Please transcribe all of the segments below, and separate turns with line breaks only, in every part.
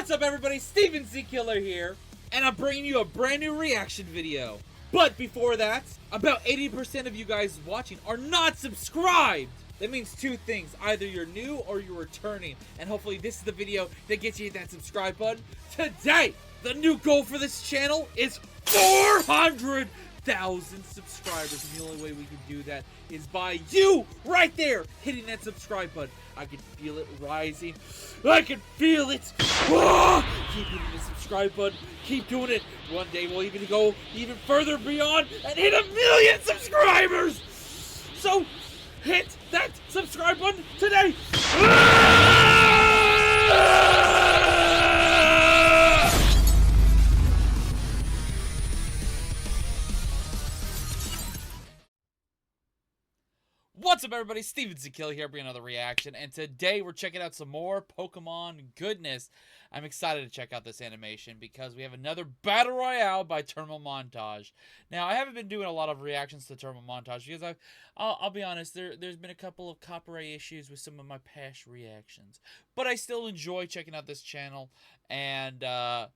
What's up everybody, Steven Z Killer here, and I'm bringing you a brand new reaction video. But before that, about 80% of you guys watching are not subscribed. That means two things, either you're new or you're returning, and hopefully this is the video that gets you that subscribe button. Today, the new goal for this channel is 400,000 subscribers, and the only way we can do that is by you right there hitting that subscribe button. I can feel it rising. I can feel it. Ah! Keep hitting the subscribe button. Keep doing it. One day we'll even go even further beyond and hit 1 million subscribers. So hit that subscribe button today. What's up everybody, Steven Z Killer here bringing another reaction, and today we're checking out some more Pokemon goodness. I'm excited to check out this animation because we have another Battle Royale by TerminalMontage. Now, I haven't been doing a lot of reactions to TerminalMontage because I'll be honest, there's been a couple of copyright issues with some of my past reactions. But I still enjoy checking out this channel, and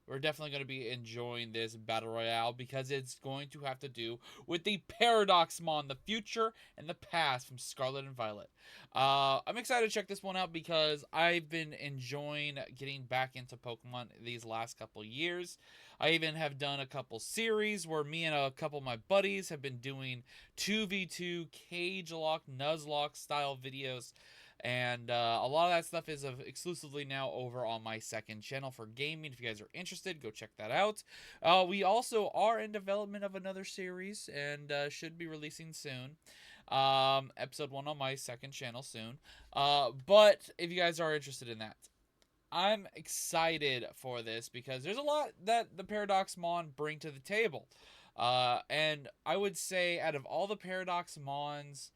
we're definitely going to be enjoying this Battle Royale because it's going to have to do with the Paradoxmon, the future and the past from Scarlet and Violet. I'm excited to check this one out because I've been enjoying getting back into Pokemon these last couple years. I even have done a couple series where me and a couple of my buddies have been doing 2v2 cage lock, Nuzlocke style videos. And a lot of that stuff is exclusively now over on my second channel for gaming. If you guys are interested, go check that out. We also are in development of another series and should be releasing soon. Episode 1 on my second channel soon. But if you guys are interested in that, I'm excited for this because there's a lot that the Paradoxmon bring to the table. And I would say out of all the Paradoxmons,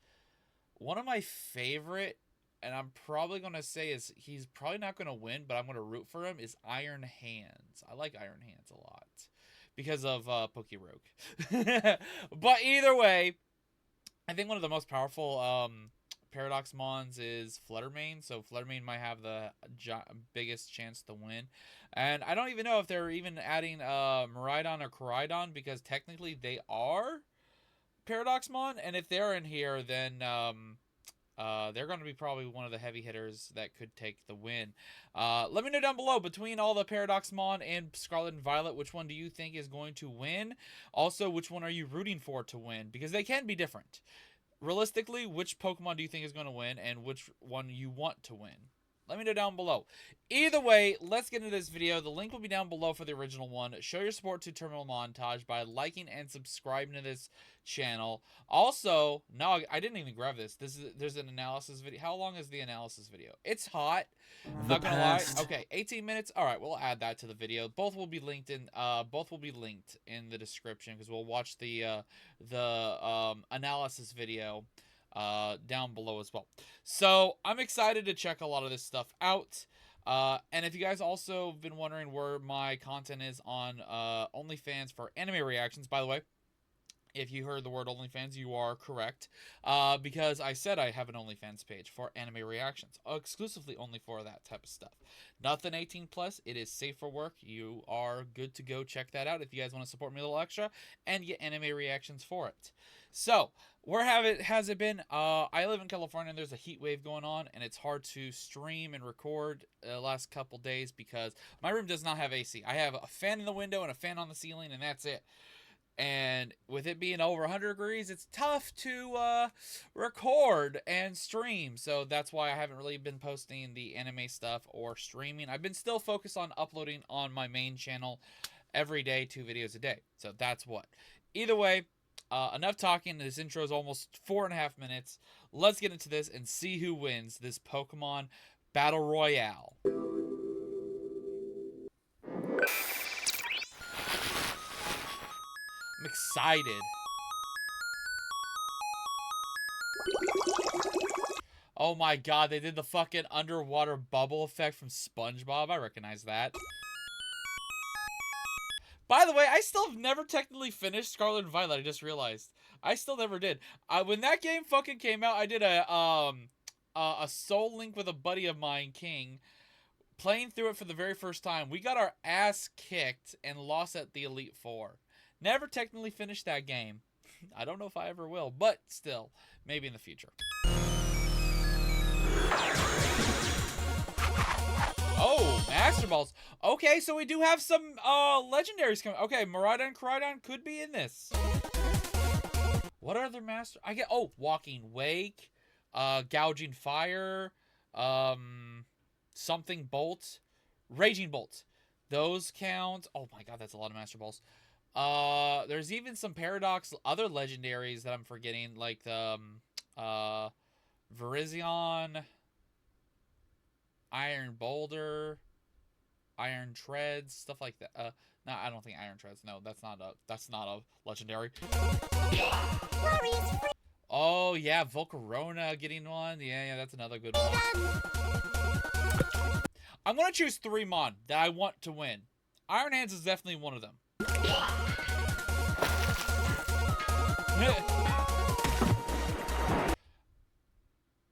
one of my favorite, and I'm probably going to say is he's probably not going to win, but I'm going to root for him, is Iron Hands. I like Iron Hands a lot because of Pokerogue. But either way, I think one of the most powerful Paradoxmons is Fluttermane, so Fluttermane might have the biggest chance to win. And I don't even know if they're even adding Miraidon or Koraidon because technically they are Paradoxmon, and if they're in here, then they're going to be probably one of the heavy hitters that could take the win. Let me know down below, between all the Paradoxmon and Scarlet and Violet, which one do you think is going to win? Also, which one are you rooting for to win? Because they can be different. Realistically, which Pokemon do you think is going to win and which one you want to win? Let me know down below. Either way, let's get into this video. The link will be down below for the original one. Show your support to TerminalMontage by liking and subscribing to this channel. Also, no, I didn't even grab this. There's an analysis video. How long is the analysis video? It's hot. I'm not gonna lie. Okay, 18 minutes. All right, we'll add that to the video. Both will be linked in. Both will be linked in the description because we'll watch the analysis video down below as well. So I'm excited to check a lot of this stuff out. And if you guys also have been wondering where my content is on OnlyFans for anime reactions, by the way, if you heard the word OnlyFans, you are correct. Because I said I have an OnlyFans page for anime reactions, exclusively only for that type of stuff. Nothing 18 plus. It is safe for work. You are good to go. Check that out if you guys want to support me a little extra and get anime reactions for it. So, where has it been? I live in California and there's a heat wave going on, and it's hard to stream and record the last couple days because my room does not have AC. I have a fan in the window and a fan on the ceiling, and that's it. And with it being over 100 degrees, it's tough to record and stream. So that's why I haven't really been posting the anime stuff or streaming. I've been still focused on uploading on my main channel every day, 2 videos a day. So that's what. Either way, enough talking. This intro is almost 4.5 minutes. Let's get into this and see who wins this Pokemon Battle Royale. I'm excited. Oh my god, they did the fucking underwater bubble effect from SpongeBob. I recognize that. By the way, I still have never technically finished Scarlet and Violet. I just realized. I still never did. When that game fucking came out, I did a Soul Link with a buddy of mine, King, Playing through it for the very first time, we got our ass kicked and lost at the Elite Four. Never technically finished that game. I don't know if I ever will, but still, maybe in the future. Oh, Master Balls. Okay, so we do have some legendaries coming. Okay, Miraidon and Koraidon could be in this. What are their master? I get Walking Wake, Gouging Fire, something Bolt, Raging Bolt. Those count. Oh my god, that's a lot of Master Balls. There's even some Paradox other legendaries that I'm forgetting, like the Virizion, Iron Boulder, Iron Treads, stuff like that. No, I don't think Iron Treads. No, that's not a legendary. Oh yeah, Volcarona getting one. Yeah, that's another good one. I'm gonna choose 3 Mon that I want to win. Iron Hands is definitely one of them.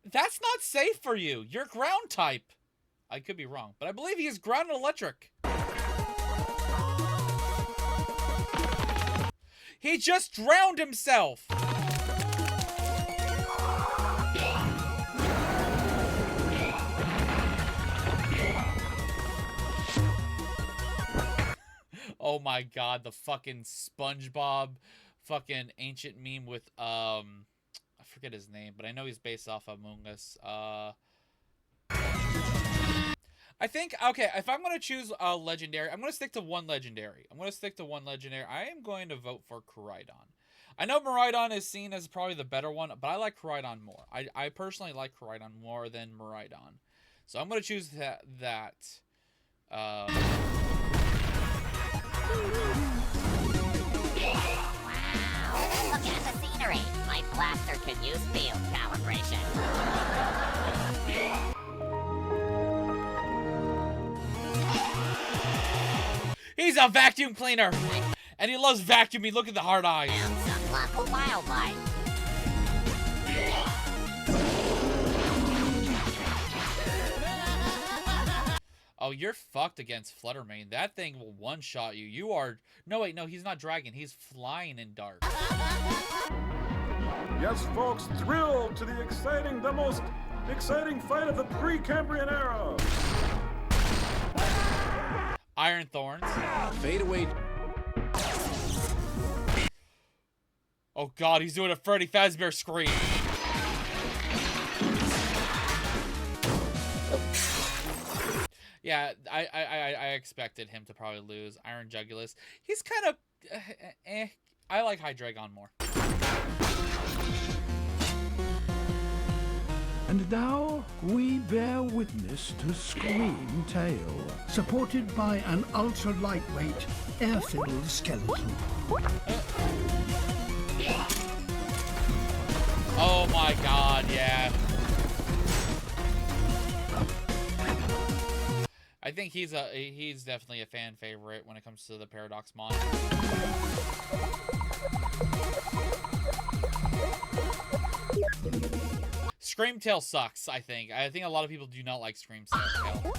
That's not safe for you. You're ground type. I could be wrong, but I believe he is ground and electric. He just drowned himself. Oh my god, the fucking SpongeBob fucking ancient meme with I forget his name, but I know he's based off of Among Us. I think, okay, if I'm going to choose a legendary, I'm going to stick to one legendary. I am going to vote for Koraidon. I know Miraidon is seen as probably the better one, but I like Koraidon more. I personally like Koraidon more than Miraidon. So I'm going to choose that.
Wow, look at the scenery. My blaster could use field calibration.
He's a vacuum cleaner! And he loves vacuuming. Look at the hard eyes.
And some local wildlife.
Oh, you're fucked against Fluttermane. That thing will one-shot you. You are... No, wait, no, he's not dragon. He's flying in dark.
Yes, folks, thrilled to the most exciting fight of the pre-Cambrian era.
Iron Thorns.
Fade away.
Oh god, he's doing a Freddy Fazbear scream. Yeah, I expected him to probably lose. Iron Jugulus. He's kind of I like Hydreigon more.
And now we bear witness to Scream Tail, supported by an ultra-lightweight, air-filled skeleton.
Oh my god, yeah. I think he's definitely a fan favorite when it comes to the Paradox Mon. Screamtail sucks, I think. I think a lot of people do not like Screamtail.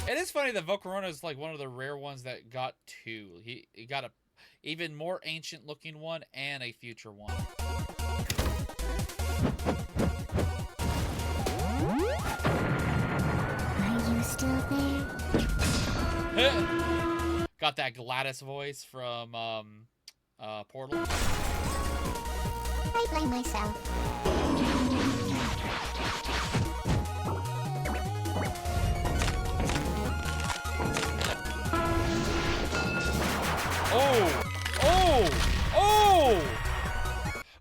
It is funny that Volcarona is like one of the rare ones that got 2. He got a even more ancient looking one and a future one.
Are you still there?
Got that Gladys voice from Portal.
I blame myself.
Oh!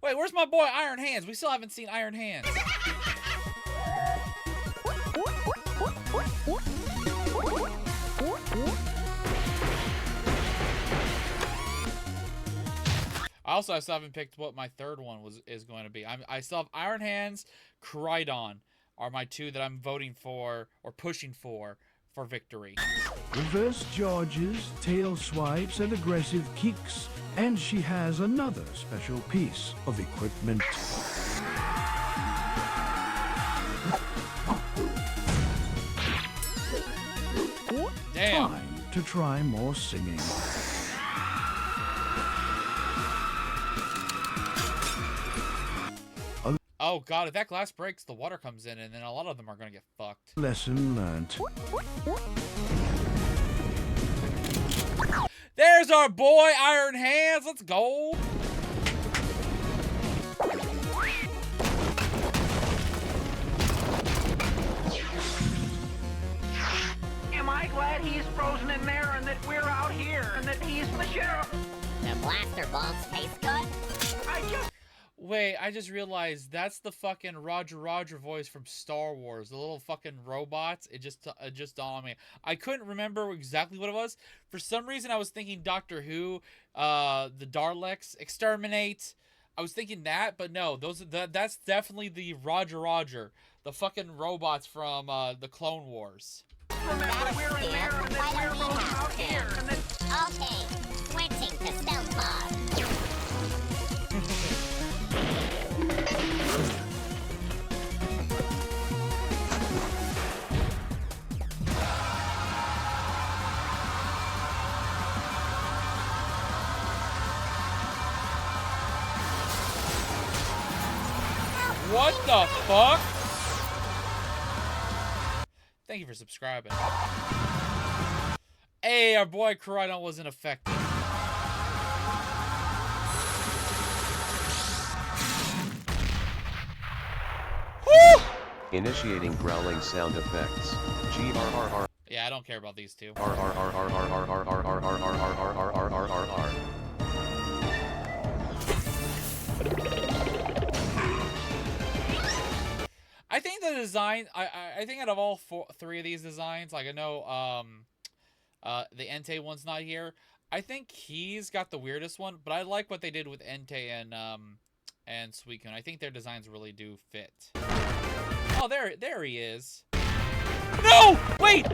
Wait, where's my boy Iron Hands? We still haven't seen Iron Hands. I still haven't picked what my third one is going to be. I still have Iron Hands, Koraidon are my 2 that I'm voting for or pushing for victory.
Reverse charges, tail swipes, and aggressive kicks And she has another special piece of equipment.
Damn.
Time to try more singing.
Oh god, if that glass breaks, the water comes in, and then a lot of them are gonna get fucked.
Lesson learned.
There's our boy, Iron Hands. Let's go.
Am I glad he's frozen in there and that we're out here and that he's the sheriff?
The blaster bolts taste good?
Wait, I just realized that's the fucking Roger voice from Star Wars. The little fucking robots. It just dawned on me. I couldn't remember exactly what it was. For some reason, I was thinking Doctor Who, the Daleks, exterminate. I was thinking that, but no, that's definitely the Roger, the fucking robots from the Clone Wars.
Remember, we're in there and that we're both out here and that...
Okay, switching to stealth mode.
What the fuck? Thank you for subscribing. Hey, our boy Corridon wasn't affected. Woo!
Initiating growling sound effects. GRRR.
Yeah, I don't care about these two. I think the design, I think out of all three of these designs, like I know the Entei one's not here. I think he's got the weirdest one, but I like what they did with Entei and Suicune. I think their designs really do fit. Oh, there he is. No! Wait!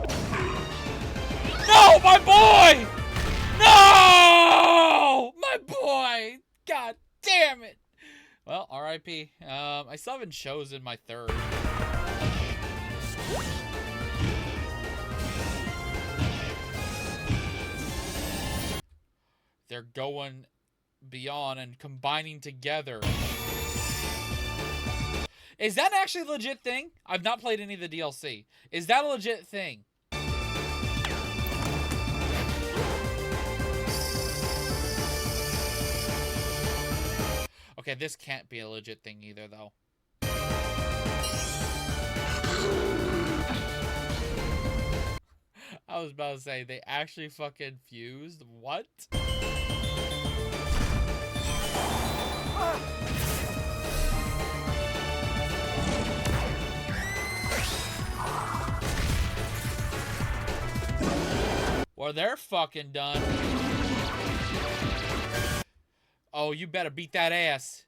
No, my boy! No! My boy! God damn it! Well, R.I.P. I still haven't chosen my third. They're going beyond and combining together. Is that actually a legit thing? I've not played any of the DLC. Is that a legit thing? Okay, this can't be a legit thing either, though. I was about to say, they actually fucking fused? What? Well, they're fucking done. Oh, you better beat that ass.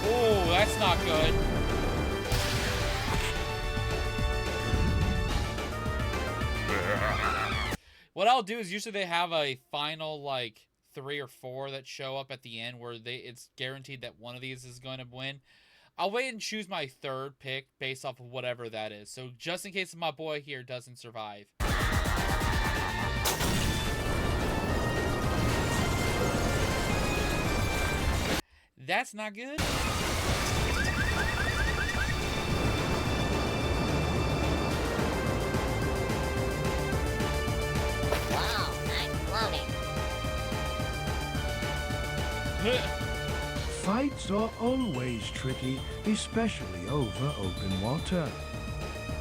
Oh, that's not good. What I'll do is usually they have a final, like, 3 or 4 that show up at the end where it's guaranteed that one of these is going to win. I'll wait and choose my third pick based off of whatever that is. So just in case my boy here doesn't survive. That's not good.
Wow, I'm floating.
Fights are always tricky, especially over open water.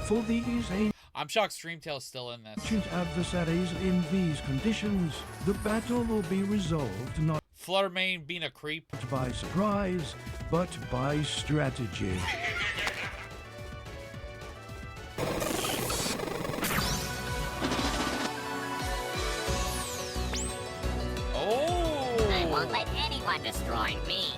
For these
I'm shocked Streamtail's still in this.
ancient adversaries in these conditions, the battle will be resolved not
Fluttermane being a creep.
by surprise, but by strategy.
I won't
Oh!
let anyone destroy me.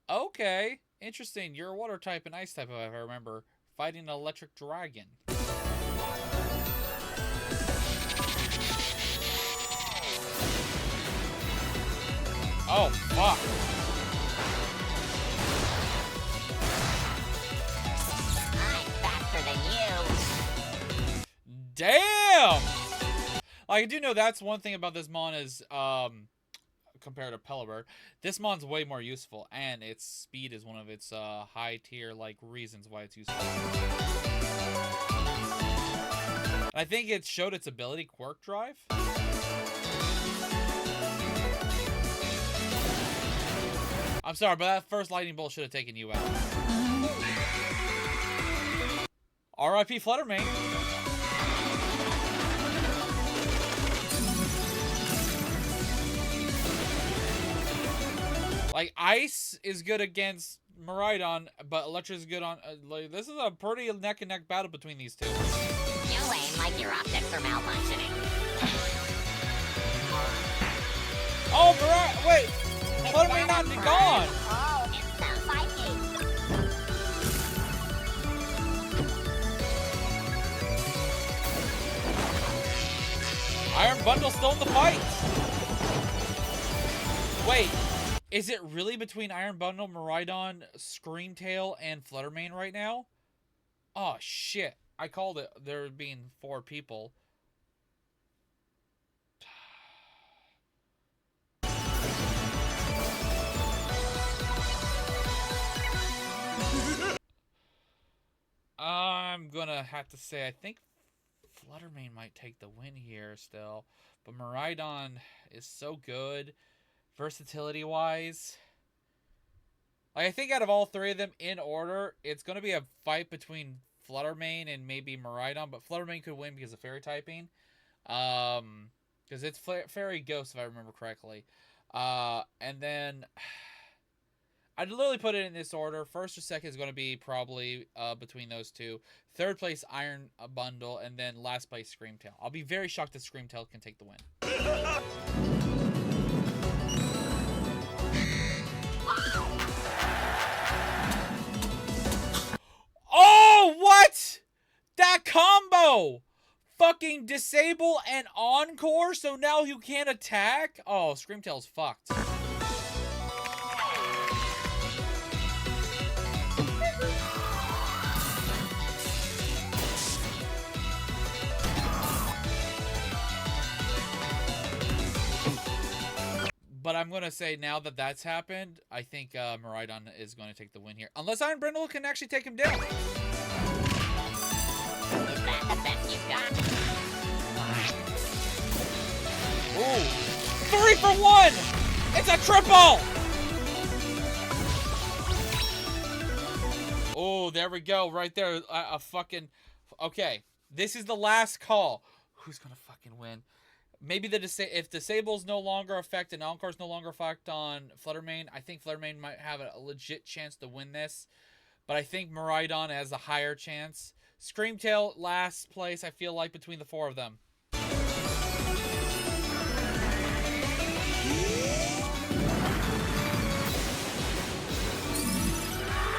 Okay. Interesting. You're a water type and ice type, if I remember. Fighting an electric dragon. Oh, fuck.
I'm faster than you.
Damn! Like, I do know that's one thing about this mon is, compared to Pelibird, this mon's way more useful, and its speed is one of its, high tier, like, reasons why it's useful. I think it showed its ability, Quirk Drive. I'm sorry, but that first lightning bolt should have taken you out. R.I.P. Fluttermane. Like, Ice is good against Miraidon, but Electra is good on... like, this is a pretty neck-and-neck battle between these two.
You aim like your optics are malfunctioning.
Oh, wait! Fluttermane not gone!
Oh, it's so spiky.
Iron Bundle still in the fight! Wait, is it really between Iron Bundle, Miraidon, Screamtail, and Fluttermane right now? Oh, shit. I called it there being 4 people. I'm gonna have to say, I think Fluttermane might take the win here still. But Miraidon is so good, versatility-wise. Like, I think out of all 3 of them in order, it's gonna be a fight between Fluttermane and maybe Miraidon, but Fluttermane could win because of fairy typing. Because it's fairy ghost, if I remember correctly. And then I'd literally put it in this order. First or second is going to be probably between those two. Third place, Iron Bundle, and then last place, Screamtail. I'll be very shocked that Screamtail can take the win. Oh, what? That combo! Fucking disable and encore, so now you can't attack? Oh, Screamtail's fucked. But I'm going to say now that that's happened, I think Miraidon is going to take the win here. Unless Iron Brindle can actually take him down.
Is that the best you've got?
Ooh. 3 for 1! It's a triple! Oh, there we go. Right there. A fucking... Okay. This is the last call. Who's going to fucking win? Maybe if Disable's no longer effect and Encore's no longer effect on Fluttermane, I think Fluttermane might have a legit chance to win this. But I think Miraidon has a higher chance. Screamtail, last place, I feel like, between the 4 of them.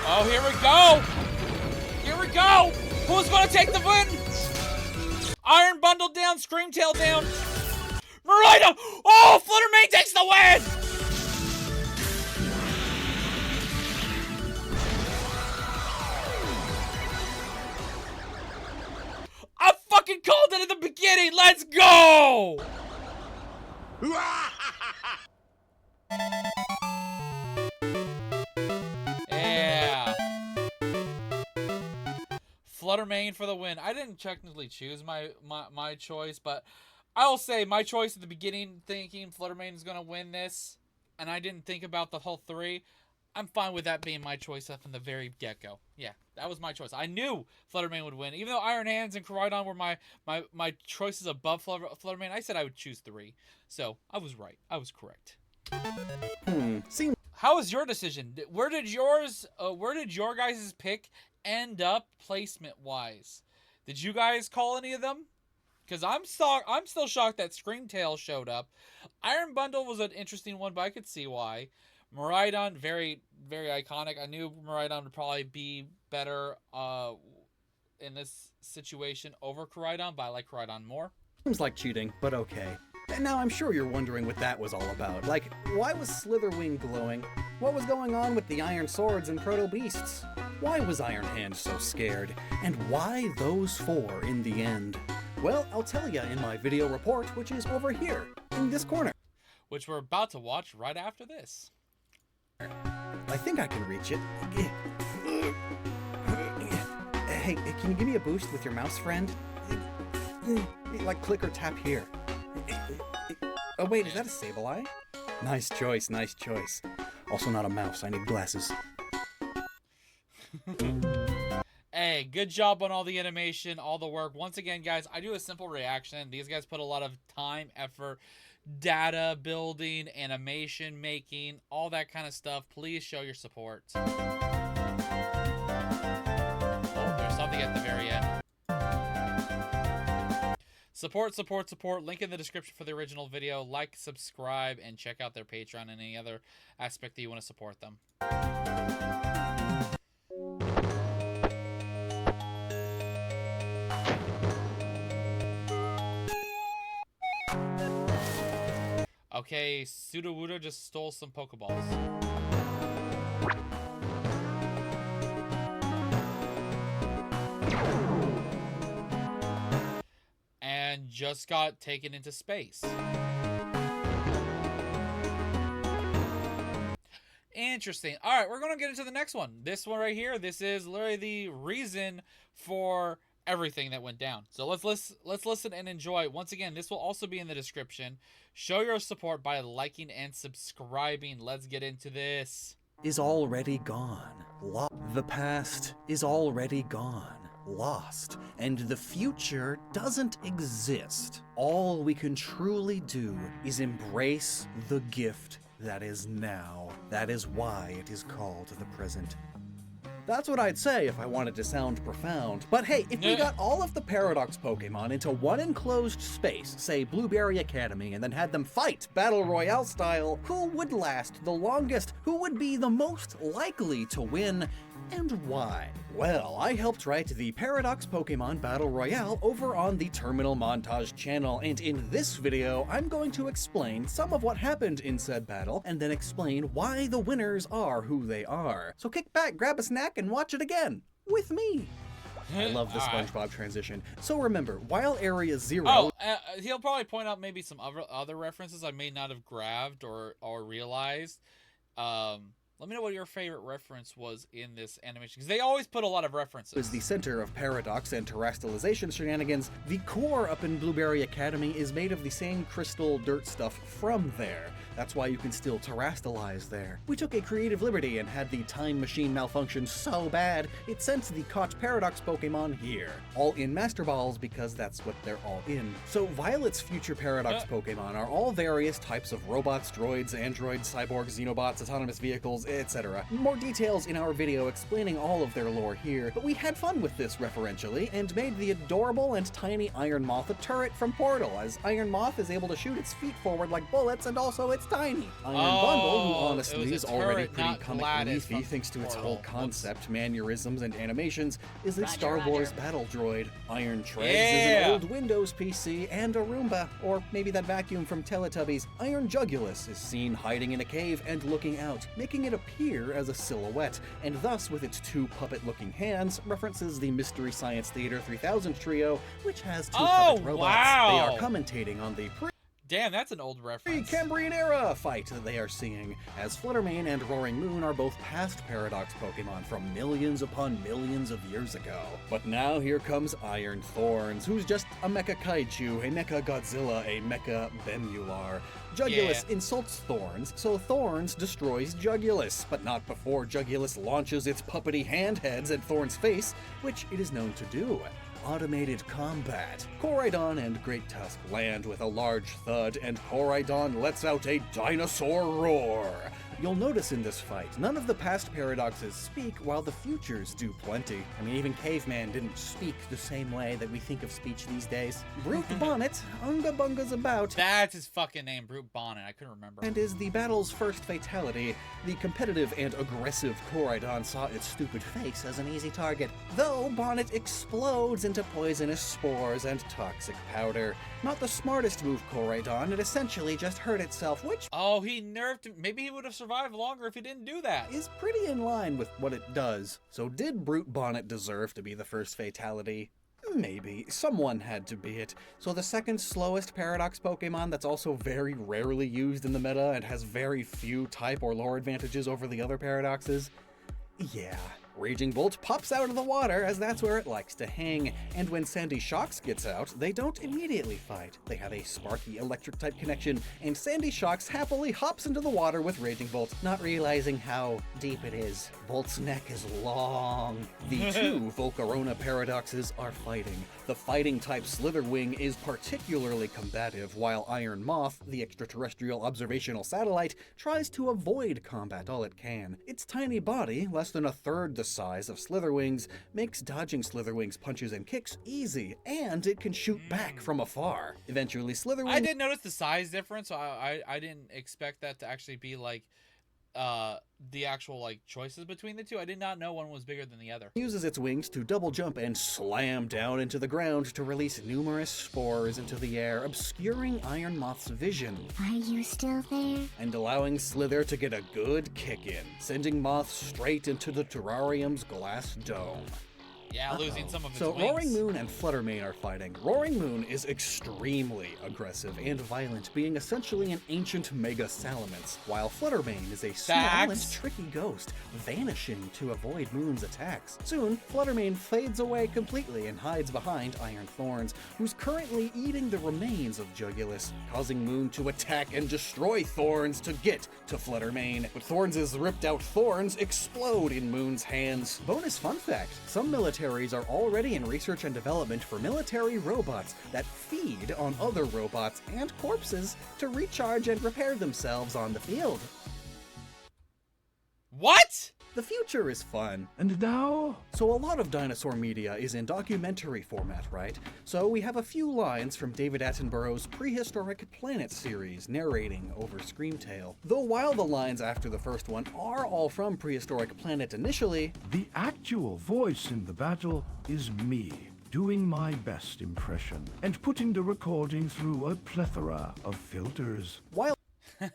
Oh, here we go! Here we go! Who's going to take the win? Iron Bundle down, Screamtail down. Miraidon! Oh, Fluttermane takes the win! I fucking called it at the beginning! Let's go! Yeah. Fluttermane for the win. I didn't technically choose my choice, but I'll say my choice at the beginning, thinking Fluttermane is going to win this, and I didn't think about the whole 3. I'm fine with that being my choice up from the very get-go. Yeah, that was my choice. I knew Fluttermane would win. Even though Iron Hands and Koraidon were my choices above Fluttermane, I said I would choose 3. So, I was right. I was correct. How was your decision? Where did your guys' pick end up placement-wise? Did you guys call any of them? Because I'm still shocked that Screamtail showed up. Iron Bundle was an interesting one, but I could see why. Miraidon, very, very iconic. I knew Miraidon would probably be better in this situation over Koraidon, but I like Koraidon more.
Seems like cheating, but okay. Now I'm sure you're wondering what that was all about. Like, why was Slitherwing glowing? What was going on with the iron swords and proto-beasts? Why was Iron Hand so scared? And why those 4 in the end? Well, I'll tell you in my video report, which is over here, in this corner.
Which we're about to watch right after this.
I think I can reach it. Hey, can you give me a boost with your mouse, friend? Like click or tap here. Oh wait, is that a Sableye? Nice choice, nice choice. Also not a mouse, I need glasses.
Hey, good job on all the animation, all the work. Once again, guys, I do a simple reaction. These guys put a lot of time, effort, data building, animation making, all that kind of stuff. Please show your support. Oh, there's something at the very end. Support, support, support. Link in the description for the original video. Like, subscribe, and check out their Patreon and any other aspect that you want to support them. Okay, Sudowoodo just stole some Pokeballs. And just got taken into space. Interesting. All right, we're going to get into the next one. This one right here, this is literally the reason for everything that went down. So let's listen and enjoy. Once again, this will also be in the description. Show your support by liking and subscribing. Let's get into this.
Is already gone. The past is already gone. Lost. And the future doesn't exist. All we can truly do is embrace the gift that is now. That is why it is called the present. That's what I'd say if I wanted to sound profound. But hey, if we got all of the Paradox Pokemon into one enclosed space, say Blueberry Academy, and then had them fight Battle Royale style, who would last the longest? Who would be the most likely to win? And why? Well, I helped write the Paradox Pokemon Battle Royale over on the TerminalMontage channel, and in this video, I'm going to explain some of what happened in said battle, and then explain why the winners are who they are. So kick back, grab a snack, and watch it again, with me. I love the SpongeBob transition. So remember, while Area 0...
Oh, he'll probably point out maybe some other references I may not have grabbed or realized. Let me know what your favorite reference was in this animation, because they always put a lot of references.
Is the center of Paradox and terrestrialization shenanigans. The core up in Blueberry Academy is made of the same crystal dirt stuff from there. That's why you can still terrestrialize there. We took a creative liberty and had the time machine malfunction so bad, it sent the caught Paradox Pokemon here. All in Master Balls because that's what they're all in. So Violet's future Paradox Pokemon are all various types of robots, droids, androids, cyborgs, xenobots, autonomous vehicles, etc. More details in our video explaining all of their lore here, but we had fun with this referentially and made the adorable and tiny Iron Moth a turret from Portal, as Iron Moth is able to shoot its feet forward like bullets and also it's tiny. Iron Bundle, who honestly is already pretty comic reliefy thanks to its whole concept, mannerisms, and animations, is a Star Wars battle droid. Iron Treads is an old Windows PC and a Roomba, or maybe that vacuum from Teletubbies. Iron Jugulus is seen hiding in a cave and looking out, making it appear as a silhouette, and thus with its 2 puppet-looking hands references the Mystery Science Theater 3000 trio, which has 2 puppet robots. They are commentating on the
Damn, that's an old reference.
Cambrian era fight that they are seeing, as Fluttermane and Roaring Moon are both past Paradox Pokemon from millions upon millions of years ago. But now here comes Iron Thorns, who's just a Mecha Kaiju, a Mecha Godzilla, a Mecha Bemular. Jugulus insults Thorns, so Thorns destroys Jugulus, but not before Jugulus launches its puppety handheads at Thorns' face, which it is known to do. Automated combat. Koraidon and Great Tusk land with a large thud, and Koraidon lets out a dinosaur roar. You'll notice in this fight, none of the past paradoxes speak while the futures do plenty. I mean, even Caveman didn't speak the same way that we think of speech these days. Brute Bonnet, Unga Bunga's about.
That's his fucking name, Brute Bonnet. I couldn't remember.
And is the battle's first fatality. The competitive and aggressive Koraidon saw its stupid face as an easy target, though Bonnet explodes into poisonous spores and toxic powder. Not the smartest move, Koraidon. It essentially just hurt itself, which
Oh, he nerfed him. Maybe he would have survived longer if he didn't do that.
is pretty in line with what it does. So did Brute Bonnet deserve to be the first fatality? Maybe. Someone had to be it. So the second slowest Paradox Pokemon that's also very rarely used in the meta and has very few type or lore advantages over the other Paradoxes? Yeah. Raging Bolt pops out of the water, as that's where it likes to hang, and when Sandy Shocks gets out, they don't immediately fight. They have a sparky electric-type connection, and Sandy Shocks happily hops into the water with Raging Bolt, not realizing how deep it is. Bolt's neck is long. The two Volcarona paradoxes are fighting. The fighting-type Slitherwing is particularly combative, while Iron Moth, the extraterrestrial observational satellite, tries to avoid combat all it can. Its tiny body, less than a third the size of Slitherwing's, makes dodging Slitherwing's punches and kicks easy, and it can shoot back from afar. Eventually, Slitherwing...
I did notice the size difference, so I didn't expect that to actually be like the actual like choices between the two. I did not know one was bigger than the other.
Uses its wings to double jump and slam down into the ground to release numerous spores into the air, obscuring Iron Moth's vision.
Are you still there?
And allowing Slither to get a good kick in, sending Moth straight into the terrarium's glass dome.
Yeah, losing some of its
So
wings.
Roaring Moon and Fluttermane are fighting. Roaring Moon is extremely aggressive and violent, being essentially an ancient Mega Salamence, while Fluttermane is a small and tricky ghost, vanishing to avoid Moon's attacks. Soon, Fluttermane fades away completely and hides behind Iron Thorns, who's currently eating the remains of Jugulus, causing Moon to attack and destroy Thorns to get to Fluttermane. But Thorns' ripped out thorns explode in Moon's hands. Bonus fun fact, some militaries are already in research and development for military robots that feed on other robots and corpses to recharge and repair themselves on the field.
What?
The future is fun.
And now,
So a lot of dinosaur media is in documentary format, right? So we have a few lines from David Attenborough's Prehistoric Planet series narrating over Screamtail. Though while the lines after the first one are all from Prehistoric Planet initially,
the actual voice in the battle is me, doing my best impression and putting the recording through a plethora of filters.
while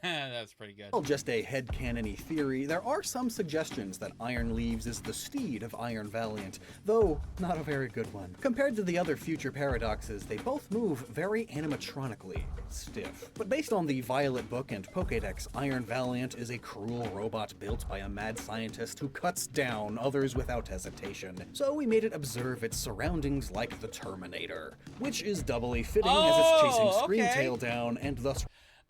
That's pretty good.
just a headcanon-y theory, there are some suggestions that Iron Leaves is the steed of Iron Valiant, though not a very good one. Compared to the other future paradoxes, they both move very animatronically stiff. But based on the Violet book and Pokédex, Iron Valiant is a cruel robot built by a mad scientist who cuts down others without hesitation. So we made it observe its surroundings like the Terminator, which is doubly fitting as it's chasing Screamtail down and thus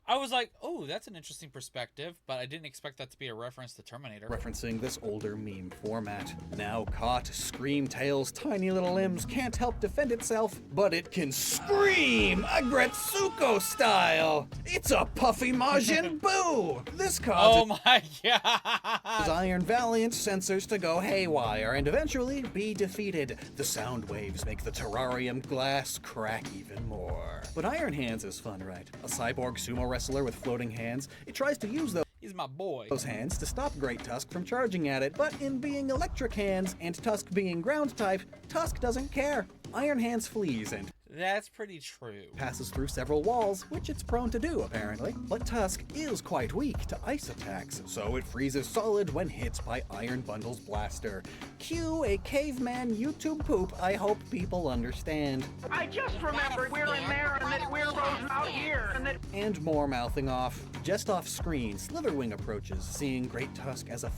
I was like, oh, that's an interesting perspective, but I didn't expect that to be a reference to Terminator.
referencing this older meme format. Now caught, Screamtail's tiny little limbs can't help defend itself, but it can scream Agretsuko style! It's a puffy Majin Buu! This causes
Oh my god!
Iron Valiant sensors to go haywire and eventually be defeated. The sound waves make the terrarium glass crack even more. But Iron Hands is fun, right? A cyborg sumo wrestler with floating hands. It tries to use
He's my boy.
those hands to stop Great Tusk from charging at it, but in being electric hands and Tusk being ground type, Tusk doesn't care. Iron Hands flees and
That's pretty true.
passes through several walls, which it's prone to do, apparently. But Tusk is quite weak to ice attacks, so it freezes solid when hit by Iron Bundle's blaster. Cue a caveman YouTube poop I hope people understand.
I just remembered we're in there and that we're frozen out here and that
And more mouthing off. Just off screen, Slitherwing approaches, seeing Great Tusk as a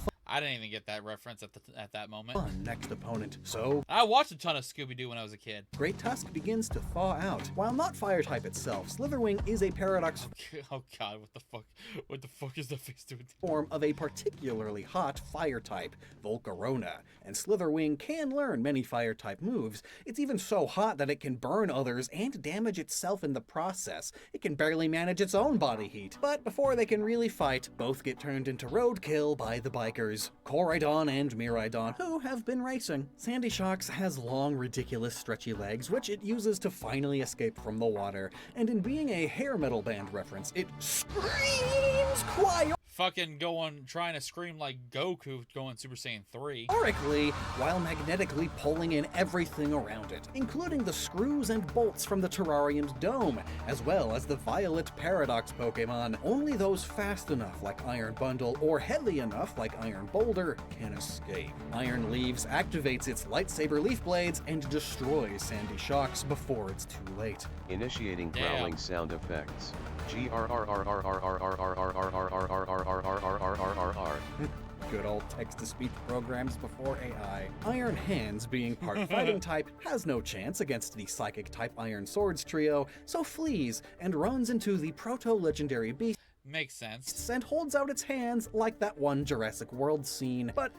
I didn't even get that reference at that moment.
Fun next opponent. So,
I watched a ton of Scooby-Doo when I was a kid.
Great Tusk begins to thaw out. While not fire type itself, Slitherwing is a paradox
Oh god, what the fuck? What the fuck is the face doing?
form of a particularly hot fire type, Volcarona, and Slitherwing can learn many fire type moves. It's even so hot that it can burn others and damage itself in the process. It can barely manage its own body heat. But before they can really fight, both get turned into roadkill by the bikers, Koraidon and Miraidon, who have been racing. Sandy Shocks has long, ridiculous, stretchy legs, which it uses to finally escape from the water, and in being a hair metal band reference, it screams quiet.
Fucking trying to scream like Goku going Super Saiyan 3.
Orically, while magnetically pulling in everything around it, including the screws and bolts from the terrarium's dome, as well as the Violet Paradox Pokemon. Only those fast enough, like Iron Bundle, or heavy enough, like Iron Boulder, can escape. Iron Leaves activates its lightsaber leaf blades and destroys Sandy Shocks before it's too late.
Initiating
Damn.
growling sound effects.
Good old text-to-speech programs before AI. Iron Hands, being part fighting type, has no chance against the psychic type Iron Swords trio, so flees and runs into the proto-legendary beasts
Makes sense.
and holds out its hands like that one Jurassic World scene. But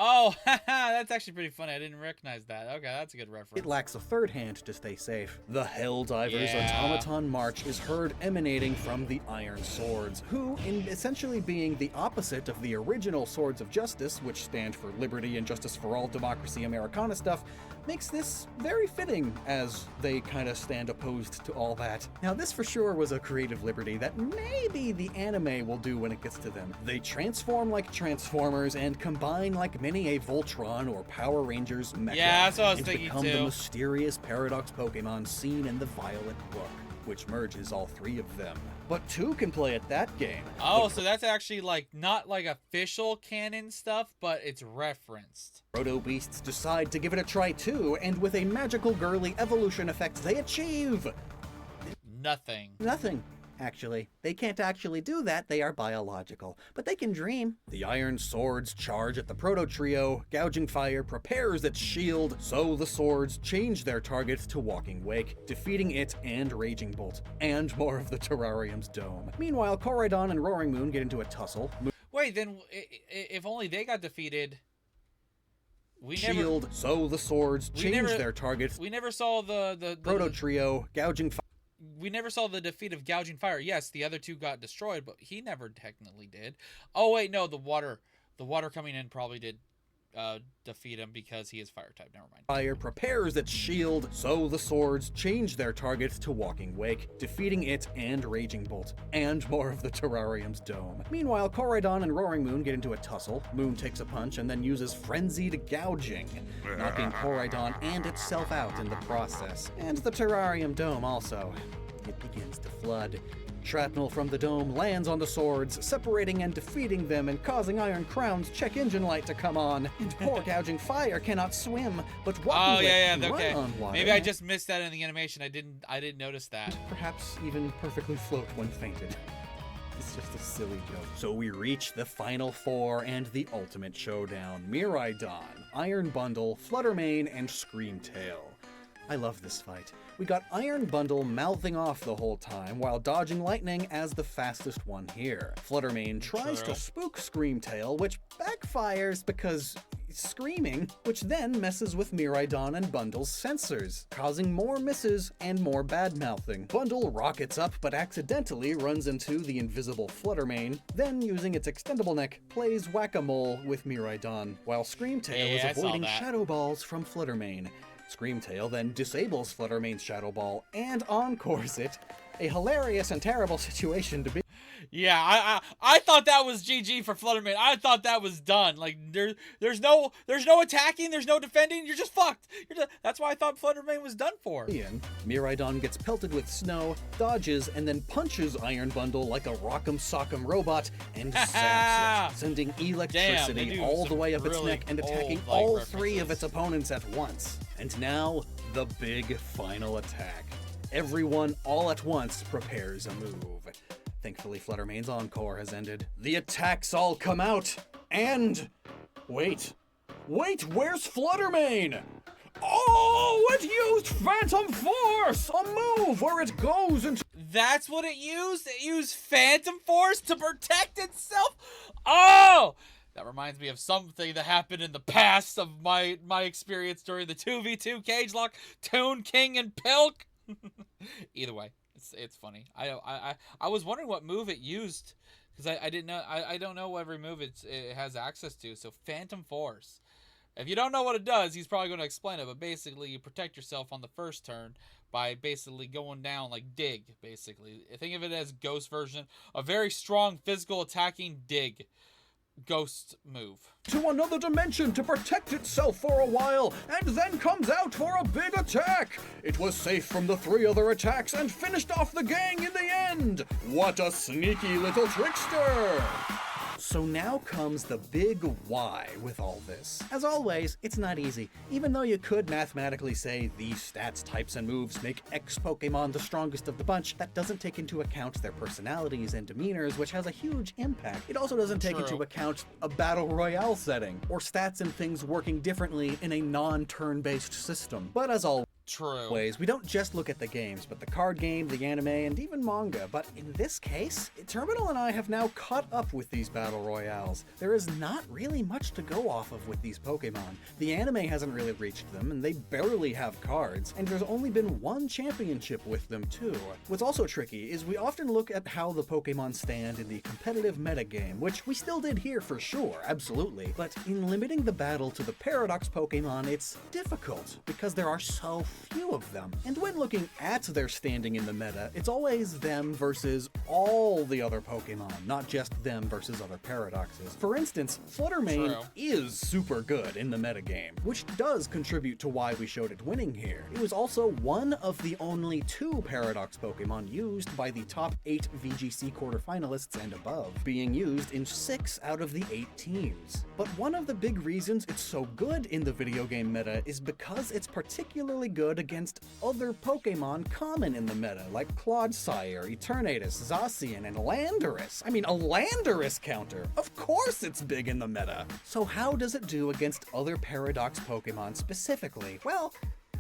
Oh, that's actually pretty funny. I didn't recognize that. Okay, that's a good reference.
it lacks a third hand to stay safe. The Helldivers
Yeah.
Automaton March is heard emanating from the Iron Swords, who, in essentially being the opposite of the original Swords of Justice, which stand for liberty and justice for all, democracy, Americana stuff, makes this very fitting, as they kind of stand opposed to all that. Now, this for sure was a creative liberty that maybe the anime will do when it gets to them. They transform like Transformers and combine like many a Voltron or Power Rangers mecha,
Yeah, that's what I was
and
thinking
become the
too.
mysterious Paradox Pokemon seen in the Violet Book, which merges all three of them. But two can play at that game.
Oh, so that's actually like not like official canon stuff, but it's referenced.
Proto Beasts decide to give it a try too, and with a magical girly evolution effect, they achieve
Nothing.
nothing. Actually, they can't actually do that, they are biological, but they can dream. The Iron Swords charge at the Proto Trio, Gouging Fire prepares its shield, so the swords change their target to Walking Wake, defeating it and Raging Bolt, and more of the terrarium's dome. Meanwhile, Koraidon and Roaring Moon get into a tussle.
Wait, then if only they got defeated, we
Shield, so the swords
we
change
never-
their targets.
we never saw the
Proto Trio, Gouging Fire.
we never saw the defeat of Gouging Fire. Yes, the other two got destroyed, but he never technically did. Oh wait, no, the water coming in probably did defeat him because he is fire type. Never mind.
Fire prepares its shield, so the swords change their target to Walking Wake, defeating it and Raging Bolt, and more of the terrarium's dome. Meanwhile, Koraidon and Roaring Moon get into a tussle. Moon takes a punch and then uses Frenzied Gouging, knocking Koraidon and itself out in the process. And the terrarium dome also. It begins to flood. Shrapnel from the dome lands on the swords, separating and defeating them and causing Iron Crown's check engine light to come on. And poor Gouging Fire cannot swim, but Walking
Oh
Wake
yeah,
can
okay.
run on water.
Maybe I just missed that in the animation. I didn't notice that.
Perhaps even perfectly float when fainted. It's just a silly joke. So we reach the final four and the ultimate showdown. Miraidon, Iron Bundle, Fluttermane, and Screamtail. I love this fight. We got Iron Bundle mouthing off the whole time while dodging lightning as the fastest one here. Fluttermane tries
True.
to spook Screamtail, which backfires because he's screaming, which then messes with Miraidon and Bundle's sensors, causing more misses and more bad-mouthing. Bundle rockets up but accidentally runs into the invisible Fluttermane, then using its extendable neck, plays whack-a-mole with Miraidon, while Screamtail
Yeah, I
is
saw
avoiding
that.
shadow balls from Fluttermane. Screamtail then disables Fluttermane's Shadow Ball and encores it. A hilarious and terrible situation to be.
Yeah, I thought that was GG for Fluttermane. I thought that was done. Like there's no attacking, there's no defending. You're just fucked. That's why I thought Fluttermane was done for.
Miraidon gets pelted with snow, dodges, and then punches Iron Bundle like a rock'em sock'em robot and zaps it, sending electricity
do
all the
some
way up its
really
neck and attacking
old, like,
all three of
references.
its opponents at once. And now, the big final attack. Everyone all at once prepares a move. Thankfully, Fluttermane's encore has ended. The attacks all come out, And wait, where's Fluttermane? Oh, it used Phantom Force, a move where it goes into...
That's what it used? It used Phantom Force to protect itself? Oh! That reminds me of something that happened in the past of my experience during the 2v2 cage lock, Toon King and Pilk. Either way, it's funny. I was wondering what move it used, because I didn't know. I don't know every move it has access to. So Phantom Force. If you don't know what it does, he's probably going to explain it. But basically, you protect yourself on the first turn by basically going down like dig. Basically, think of it as Ghost version, a very strong physical attacking dig. Ghost move.
To another dimension to protect itself for a while, and then comes out for a big attack. It was safe from the 3 other attacks and finished off the gang in the end. What a sneaky little trickster! So now comes the big why with all this. As always, it's not easy. Even though you could mathematically say these stats, types, and moves make X Pokemon the strongest of the bunch, that doesn't take into account their personalities and demeanors, which has a huge impact. It also doesn't take into account a battle royale setting, or stats and things working differently in a non-turn-based system. But as always, we don't just look at the games, but the card game, the anime, and even manga. But in this case, Terminal and I have now caught up with these battle royales. There is not really much to go off of with these Pokemon. The anime hasn't really reached them, and they barely have cards, and there's only been one championship with them too. What's also tricky is we often look at how the Pokemon stand in the competitive metagame, which we still did here for sure, absolutely, but in limiting the battle to the Paradox Pokemon, it's difficult, because there are so few of them. And when looking at their standing in the meta, it's always them versus all the other Pokemon, not just them versus other Paradoxes. For instance, Fluttermane is super good in the metagame, which does contribute to why we showed it winning here. It was also one of the only 2 Paradox Pokemon used by the top 8 VGC quarterfinalists and above, being used in 6 out of the 8 teams. But one of the big reasons it's so good in the video game meta is because it's particularly good against other Pokemon common in the meta, like Clodsire, Eternatus, Zacian, and Landorus. I mean, a Landorus counter! Of course it's big in the meta! So how does it do against other Paradox Pokemon specifically? Well,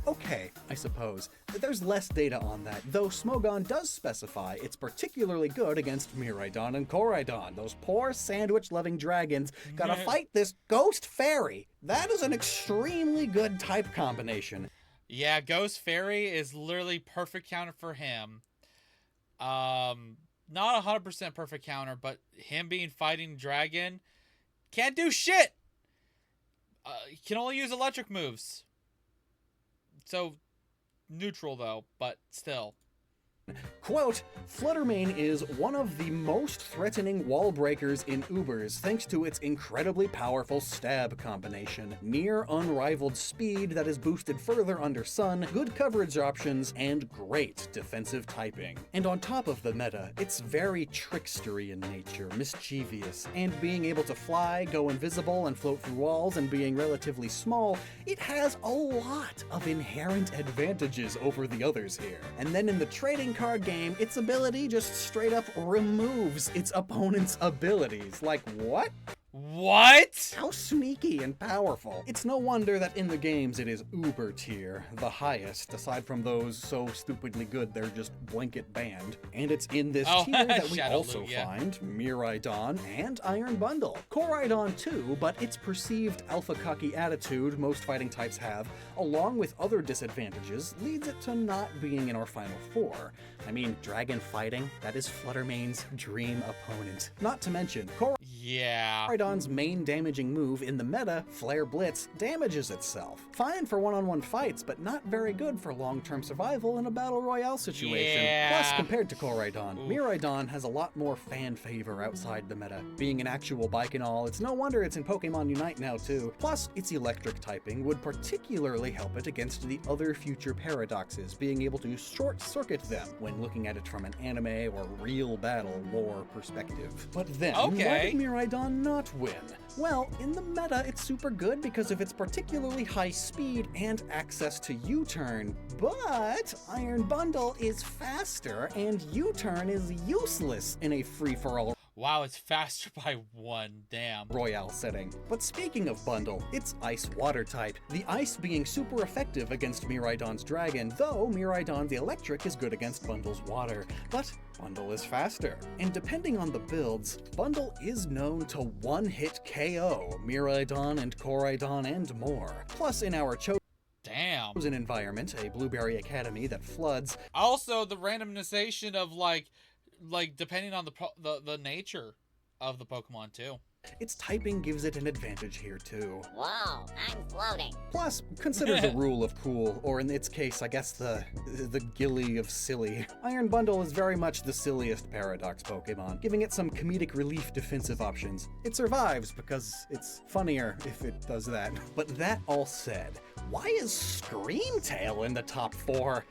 okay, I suppose. There's less data on that, though Smogon does specify it's particularly good against Miraidon and Koraidon. Those poor sandwich-loving dragons gotta fight this ghost fairy. That is an extremely good type combination.
Yeah, Ghost Fairy is literally perfect counter for him. Not 100% perfect counter, but him being fighting dragon can't do shit. He can only use electric moves. So neutral though, but still.
Quote, Fluttermane is one of the most threatening wall breakers in Ubers thanks to its incredibly powerful stab combination, near unrivaled speed that is boosted further under Sun, good coverage options, and great defensive typing. And on top of the meta, it's very trickstery in nature, mischievous, and being able to fly, go invisible, and float through walls, and being relatively small, it has a lot of inherent advantages over the others here. And then in the trading card game, its ability just straight up removes its opponent's abilities. Like, what?
What?
How sneaky and powerful. It's no wonder that in the games it is uber tier, the highest, aside from those so stupidly good they're just blanket banned. And it's in this tier that we also find Miraidon and Iron Bundle. Koraidon too, but its perceived alpha cocky attitude most fighting types have, along with other disadvantages, leads it to not being in our final 4. I mean, dragon fighting, that is Fluttermane's dream opponent. Not to mention, Koraidon's main damaging move in the meta, Flare Blitz, damages itself. Fine for one-on-one fights, but not very good for long-term survival in a battle royale situation. Plus, compared to Koraidon, Miraidon has a lot more fan favor outside the meta. Being an actual bike and all, it's no wonder it's in Pokemon Unite now too. Plus, its electric typing would particularly help it against the other future Paradoxes, being able to short-circuit them when looking at it from an anime or real battle lore perspective. But then, why did Miraidon not win? Well, in the meta, it's super good because of its particularly high speed and access to U-turn, but Iron Bundle is faster and U-turn is useless in a free-for-all.
Wow, it's faster by 1. Damn.
Royale setting. But speaking of Bundle, it's Ice Water type, the Ice being super effective against Miraidon's Dragon, though Miraidon's Electric is good against Bundle's Water. But Bundle is faster. And depending on the builds, Bundle is known to one-hit KO Miraidon and Koraidon and more. Plus in our
Damn.
chosen environment, a Blueberry Academy that floods.
Also, the randomization of like depending on the nature of the Pokemon too.
Its typing gives it an advantage here too.
Whoa, I'm floating.
Plus, consider the rule of cool, or in its case, I guess the gilly of silly. Iron Bundle is very much the silliest Paradox Pokemon, giving it some comedic relief defensive options. It survives because it's funnier if it does that. But that all said, why is Screamtail in the top 4?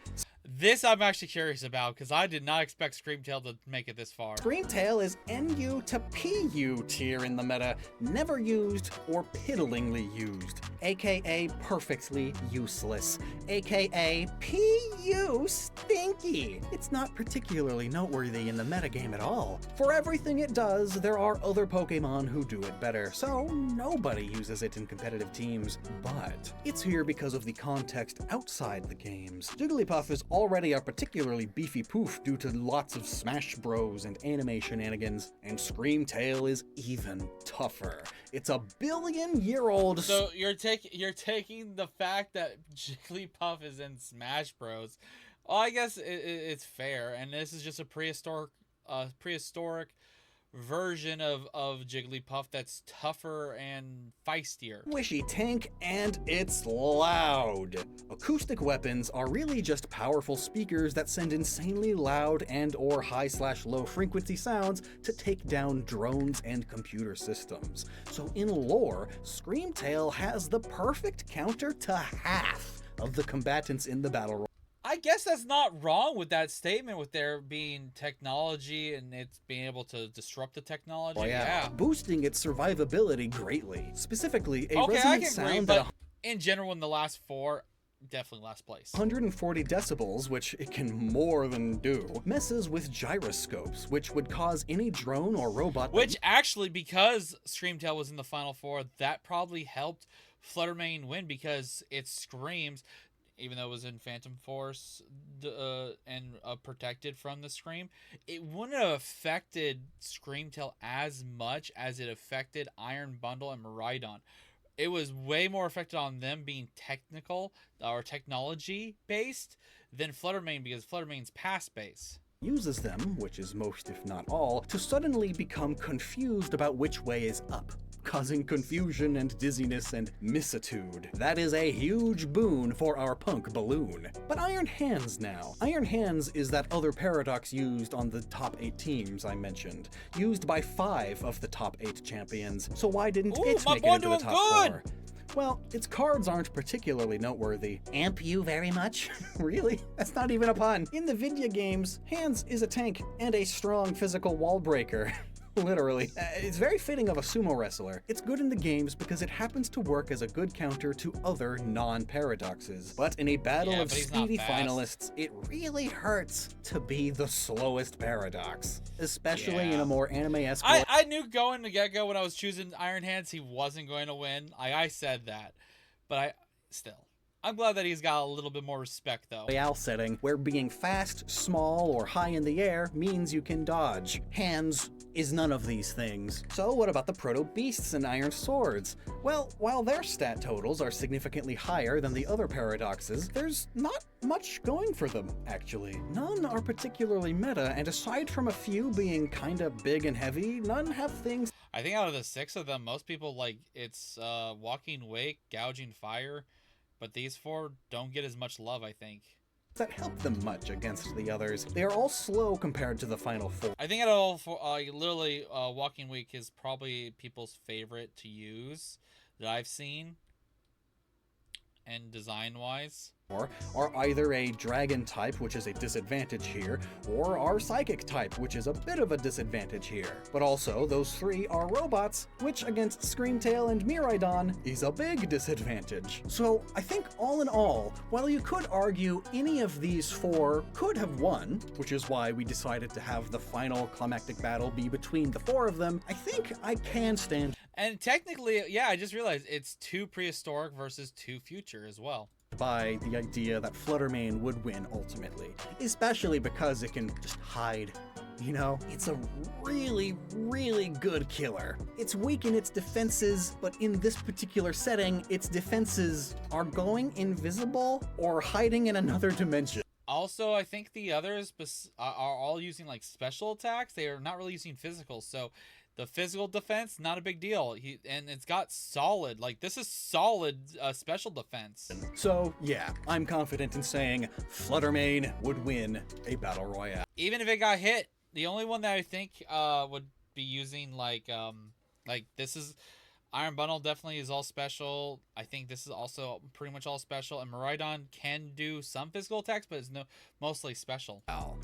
This I'm actually curious about because I did not expect Screamtail to make it this far.
Screamtail is NU to PU tier in the meta, never used or piddlingly used, aka perfectly useless, aka PU stinky. It's not particularly noteworthy in the metagame at all. For everything it does, there are other Pokemon who do it better, so nobody uses it in competitive teams, but it's here because of the context outside the games. Jigglypuff is already a particularly beefy poof due to lots of Smash Bros and anime shenanigans, and Screamtail is even tougher. It's a billion-year-old.
So you're taking the fact that Jigglypuff is in Smash Bros. Well, I guess it's fair, and this is just a prehistoric version of Jigglypuff that's tougher and feistier.
Squishy tank, and it's loud. Acoustic weapons are really just powerful speakers that send insanely loud and or high/low frequency sounds to take down drones and computer systems. So in lore, Screamtail has the perfect counter to half of the combatants in the battle.
I guess that's not wrong with that statement, with there being technology and it's being able to disrupt the technology.
Oh, yeah. Boosting its survivability greatly. Specifically, a
Okay, I
resonant
can agree,
sound
but
at
in general, in the last 4, definitely last place.
140 decibels, which it can more than do, messes with gyroscopes, which would cause any drone or robot.
Which actually, because Screamtail was in the final 4, that probably helped Fluttermane win because it screams. Even though it was in Phantom Force and protected from the Scream, it wouldn't have affected Screamtail as much as it affected Iron Bundle and Miraidon. It was way more affected on them being technical or technology based than Fluttermane because Fluttermane's pass base.
Uses them, which is most if not all, to suddenly become confused about which way is up, causing confusion and dizziness and missitude. That is a huge boon for our punk balloon. But Iron Hands now. Iron Hands is that other paradox used on the top 8 teams I mentioned, used by 5 of the top 8 champions. So why didn't it make it into the top 4? Well, its cards aren't particularly noteworthy. Amp you very much? Really? That's not even a pun. In the Vidya games, Hands is a tank and a strong physical wall breaker. Literally. It's very fitting of a sumo wrestler. It's good in the games because it happens to work as a good counter to other non-paradoxes. But in a battle of speedy finalists, it really hurts to be the slowest paradox. Especially in a more anime-esque way.
I knew going to get-go when I was choosing Iron Hands, he wasn't going to win. I said that. But I'm glad that he's got a little bit more respect, though.
Royale setting, where being fast, small, or high in the air means you can dodge. Hands is none of these things. So what about the Proto Beasts and Iron Swords? Well, while their stat totals are significantly higher than the other paradoxes, there's not much going for them, actually. None are particularly meta, and aside from a few being kinda big and heavy, none have things.
I think out of the 6 of them, most people it's Walking Wake, Gouging Fire, but these 4 don't get as much love, I think.
That help them much against the others. They are all slow compared to the final 4.
I think out of all 4, literally, Walking Week is probably people's favorite to use that I've seen. and design-wise.
Are either a dragon type, which is a disadvantage here, or are psychic type, which is a bit of a disadvantage here. But also, those three are robots, which against Screamtail and Miraidon is a big disadvantage. So I think all in all, while you could argue any of these four could have won, which is why we decided to have the final climactic battle be between the four of them, I think I can stand.
And technically, yeah, I just realized it's 2 prehistoric versus 2 future as well.
By the idea that Fluttermane would win ultimately, especially because it can just hide. You know, it's a really, really good killer. It's weak in its defenses, but in this particular setting, its defenses are going invisible or hiding in another dimension.
Also, I think the others are all using like special attacks. They are not really using physical, so the physical defense, not a big deal. And it's got solid, like this is solid special defense.
So yeah, I'm confident in saying Fluttermane would win a battle royale.
Even if it got hit, the only one that I think would be using like this is Iron Bundle definitely is all special. I think this is also pretty much all special. And Miraidon can do some physical attacks, but it's mostly special.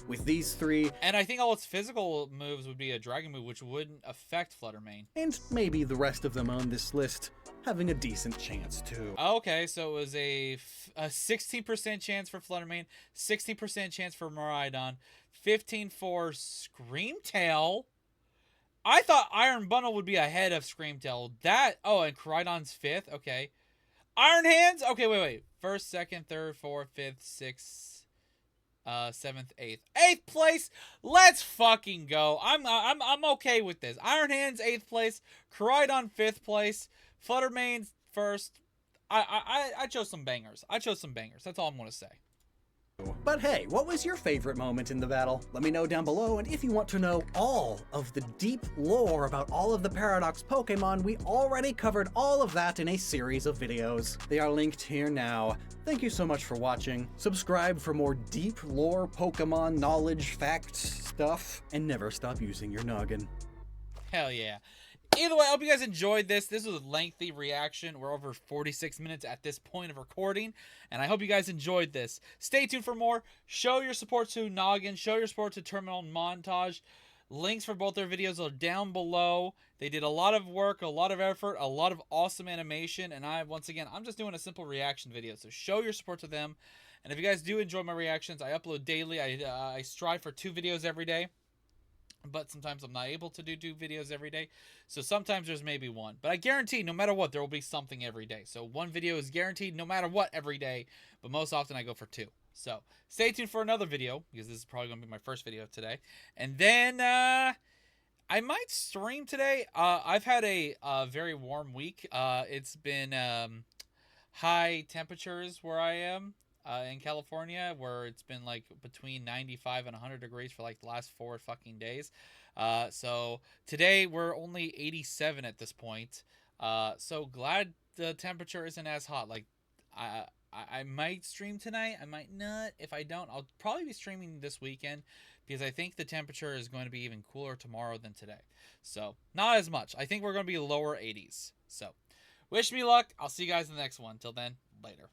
With these three,
and I think all its physical moves would be a dragon move, which wouldn't affect Fluttermane.
And maybe the rest of them on this list having a decent chance too.
Okay, so it was a 16% chance for Fluttermane, 16% chance for Miraidon, 15 for Screamtail. I thought Iron Bundle would be ahead of Screamtail. And Koraidon's 5th. Okay. Iron Hands. Okay, wait. 1st, 2nd, 3rd, 4th, 5th, 6th, 7th, 8th. 8th place. Let's fucking go. I'm okay with this. Iron Hands 8th place. Koraidon 5th place. Fluttermane 1st. I chose some bangers. That's all I'm gonna say.
But hey, what was your favorite moment in the battle? Let me know down below, and if you want to know all of the deep lore about all of the Paradox Pokemon, we already covered all of that in a series of videos. They are linked here now. Thank you so much for watching. Subscribe for more deep lore Pokemon knowledge, facts, stuff, and never stop using your noggin.
Hell yeah. Either way, I hope you guys enjoyed this. This was a lengthy reaction. We're over 46 minutes at this point of recording, and I hope you guys enjoyed this. Stay tuned for more. Show your support to Gnoggin. Show your support to TerminalMontage. Links for both their videos are down below. They did a lot of work, a lot of effort, a lot of awesome animation, and I'm just doing a simple reaction video, so show your support to them. And if you guys do enjoy my reactions, I upload daily. I strive for 2 videos every day. But sometimes I'm not able to do 2 videos every day. So sometimes there's maybe 1. But I guarantee no matter what, there will be something every day. So 1 video is guaranteed no matter what every day. But most often I go for 2. So stay tuned for another video, because this is probably going to be my first video today. And then I might stream today. I've had a very warm week. It's been high temperatures where I am. In California, where it's been like between 95 and 100 degrees for like the last 4 fucking days. So today we're only 87 at this point. So glad the temperature isn't as hot. Like I might stream tonight. I might not. If I don't, I'll probably be streaming this weekend, because I think the temperature is going to be even cooler tomorrow than today. So not as much. I think we're going to be lower 80s. So wish me luck. I'll see you guys in the next one. Till then, later.